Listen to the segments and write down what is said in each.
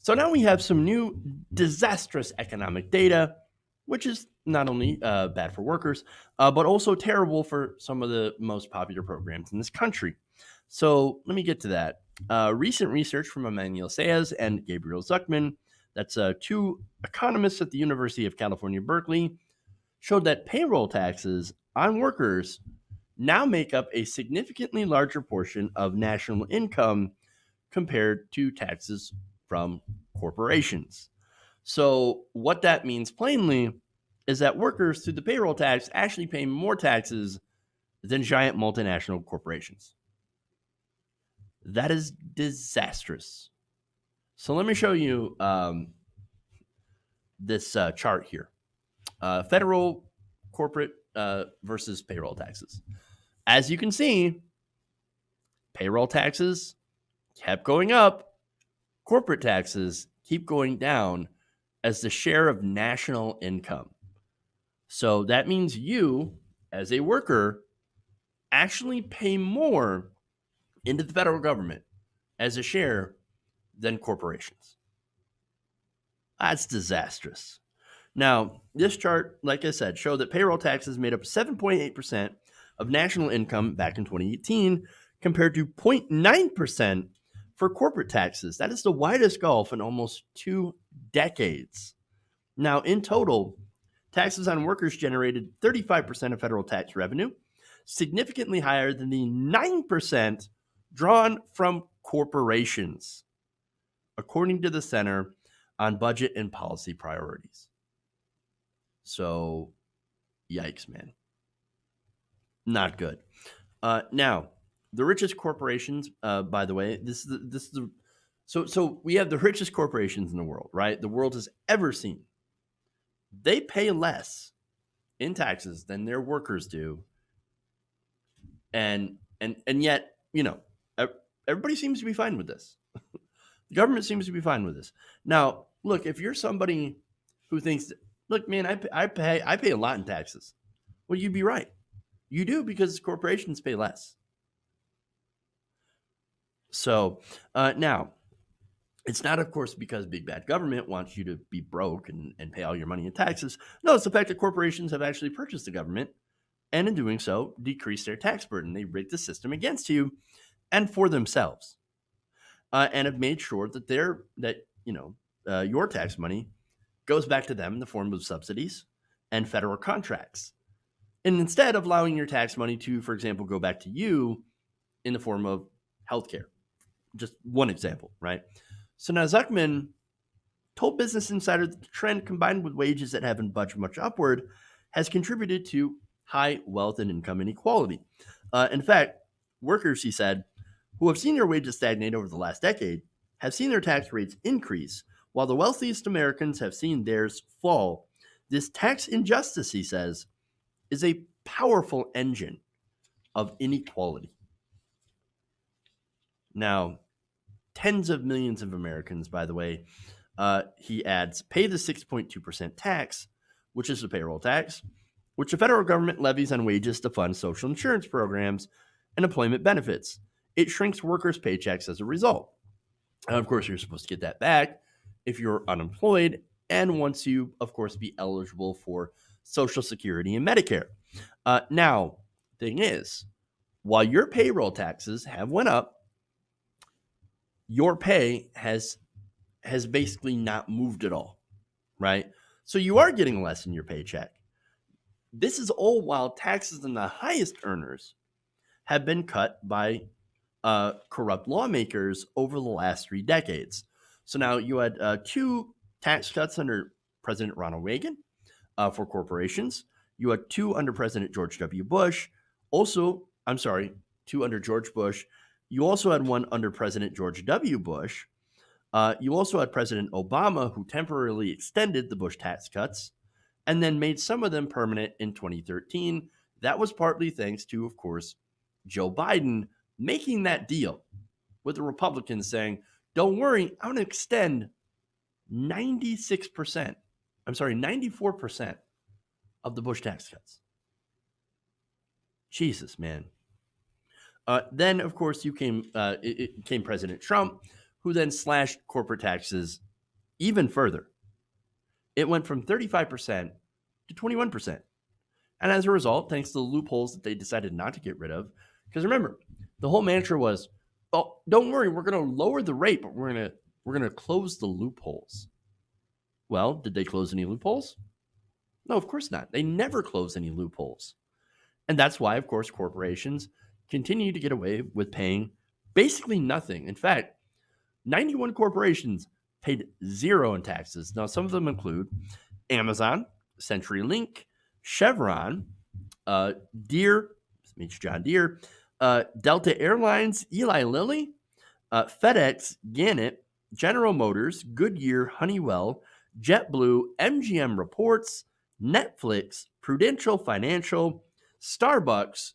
So now we have some new disastrous economic data, which is not only bad for workers, but also terrible for some of the most popular programs in this country. So let me get to that. Recent research from Emmanuel Saez and Gabriel Zuckman, that's two economists at the University of California, Berkeley, showed that payroll taxes on workers now make up a significantly larger portion of national income compared to taxes from corporations. So, what that means plainly is that workers through the payroll tax actually pay more taxes than giant multinational corporations. That is disastrous. So, let me show you this chart here, federal corporate versus payroll taxes. As you can see, payroll taxes kept going up, corporate taxes keep going down as the share of national income. So that means you, as a worker, actually pay more into the federal government as a share than corporations. That's disastrous. Now, this chart, like I said, showed that payroll taxes made up 7.8% of national income back in 2018 compared to 0.9% for corporate taxes. That is the widest gulf in almost 2 decades. Now, in total, taxes on workers generated 35% of federal tax revenue, significantly higher than the 9% drawn from corporations, according to the Center on Budget and Policy Priorities. So, yikes, man. Not good. Now, the richest corporations, by the way, so we have the richest corporations in the world, right? The world has ever seen. They pay less in taxes than their workers do, and yet, everybody seems to be fine with this. The government seems to be fine with this. Now, look, if you're somebody who thinks, look, man, I pay a lot in taxes, well, you'd be right. You do, because corporations pay less. So now, it's not, of course, because big bad government wants you to be broke and pay all your money in taxes. No, it's the fact that corporations have actually purchased the government, and in doing so, decrease their tax burden. They rig the system against you and for themselves, and have made sure that your tax money goes back to them in the form of subsidies and federal contracts. And instead of allowing your tax money to, for example, go back to you in the form of healthcare, just one example, right? So now Zuckman told Business Insider that the trend, combined with wages that haven't budged much upward, has contributed to high wealth and income inequality. In fact, workers, he said, who have seen their wages stagnate over the last decade have seen their tax rates increase, while the wealthiest Americans have seen theirs fall. This tax injustice, he says, is a powerful engine of inequality. Now, tens of millions of Americans, by the way, he adds, pay the 6.2% tax, which is the payroll tax, which the federal government levies on wages to fund social insurance programs and employment benefits. It shrinks workers' paychecks as a result. And of course, you're supposed to get that back if you're unemployed, and once you, of course, be eligible for Social Security and Medicare. Now, thing is, while your payroll taxes have went up, your pay has basically not moved at all, right? So you are getting less in your paycheck. This is all while taxes on the highest earners have been cut by corrupt lawmakers over the last 3 decades. So now you had 2 tax cuts under President Ronald Reagan for corporations. You had 2 under President George W. Bush. 2 under George Bush. You also had 1 under President George W. Bush. You also had President Obama, who temporarily extended the Bush tax cuts and then made some of them permanent in 2013. That was partly thanks to, of course, Joe Biden making that deal with the Republicans, saying, don't worry, I'm going to extend 94% of the Bush tax cuts. Jesus, man. Then, of course, came President Trump, who then slashed corporate taxes even further. It went from 35% to 21%. And as a result, thanks to the loopholes that they decided not to get rid of, because remember, the whole mantra was, oh, don't worry, we're going to lower the rate, but we're going to close the loopholes. Well, did they close any loopholes? No, of course not. They never close any loopholes. And that's why, of course, corporations continue to get away with paying basically nothing. In fact, 91 corporations paid zero in taxes. Now, some of them include Amazon, CenturyLink, Chevron, Deere, means John Deere, Delta Airlines, Eli Lilly, FedEx, Gannett, General Motors, Goodyear, Honeywell, JetBlue, MGM Reports, Netflix, Prudential Financial, Starbucks,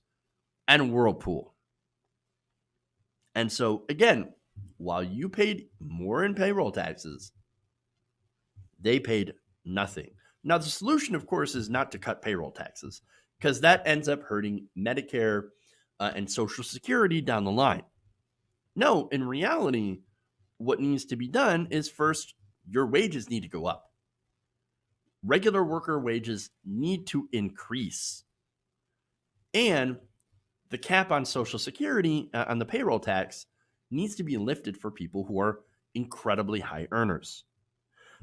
and Whirlpool. And so, again, while you paid more in payroll taxes, they paid nothing. Now, the solution, of course, is not to cut payroll taxes, because that ends up hurting Medicare and Social Security down the line. No, in reality, what needs to be done is first, your wages need to go up. Regular worker wages need to increase. And the cap on Social Security, on the payroll tax, needs to be lifted for people who are incredibly high earners.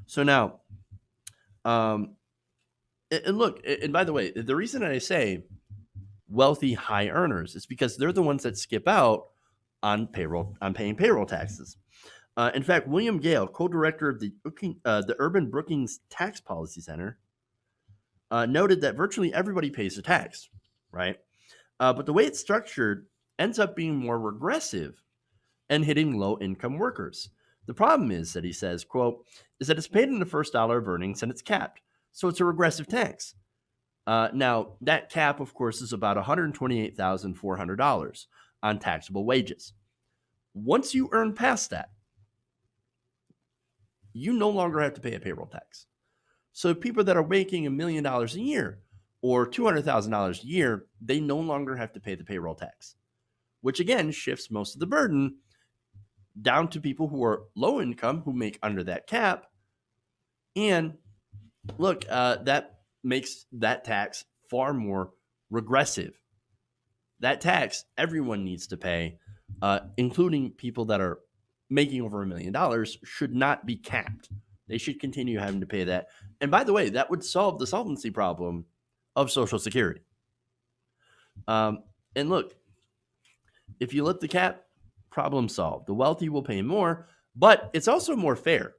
So now, and look, and by the way, the reason I say wealthy high earners is because they're the ones that skip out on paying payroll taxes. In fact, William Gale, co-director of the Urban Brookings Tax Policy Center, noted that virtually everybody pays a tax, right? But the way it's structured ends up being more regressive and hitting low-income workers. The problem is that he says, quote, is that it's paid in the first dollar of earnings and it's capped. So it's a regressive tax. Now, that cap, of course, is about $128,400 on taxable wages. Once you earn past that, you no longer have to pay a payroll tax. So people that are making $1 million a year or $200,000 a year, they no longer have to pay the payroll tax, which again shifts most of the burden down to people who are low income, who make under that cap. And look, that makes that tax far more regressive. That tax everyone needs to pay, including people that are making over $1 million, should not be capped. They should continue having to pay that. And by the way, that would solve the solvency problem of Social Security. And look, if you lift the cap, problem solved. The wealthy will pay more, but it's also more fair,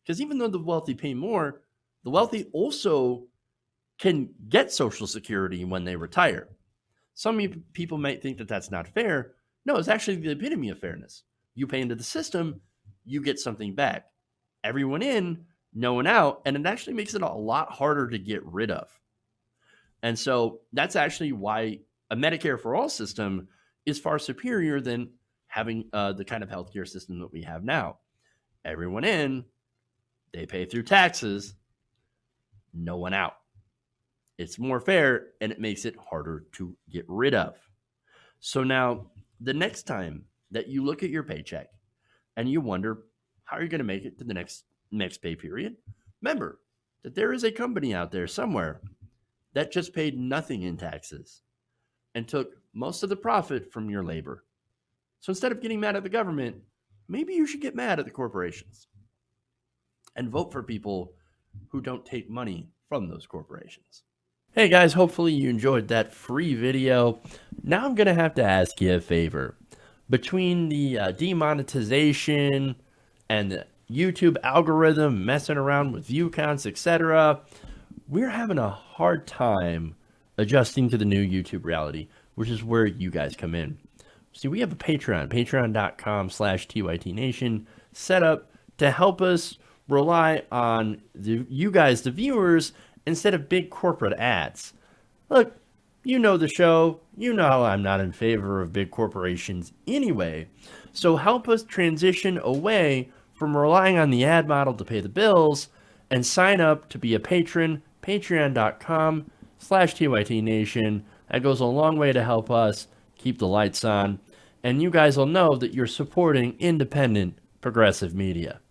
because even though the wealthy pay more, the wealthy also can get Social Security when they retire. Some people might think that that's not fair. No, it's actually the epitome of fairness. You pay into the system, you get something back. Everyone in, no one out, and it actually makes it a lot harder to get rid of. And so that's actually why a Medicare for all system is far superior than having the kind of healthcare system that we have now. Everyone in, they pay through taxes, no one out. It's more fair, and it makes it harder to get rid of. So now, the next time that you look at your paycheck and you wonder how you're going to make it to the next pay period, remember that there is a company out there somewhere that just paid nothing in taxes and took most of the profit from your labor. So instead of getting mad at the government, maybe you should get mad at the corporations and vote for people who don't take money from those corporations. Hey guys, hopefully you enjoyed that free video. Now I'm going to have to ask you a favor. Between the demonetization and the YouTube algorithm messing around with view counts, etc., we're having a hard time adjusting to the new YouTube reality, which is where you guys come in. See, we have a Patreon, patreon.com/TYTNation, set up to help us rely on you guys, the viewers, instead of big corporate ads. Look, you know the show. You know how I'm not in favor of big corporations anyway. So help us transition away from relying on the ad model to pay the bills and sign up to be a patron, patreon.com/TYTNation. That goes a long way to help us keep the lights on. And you guys will know that you're supporting independent, progressive media.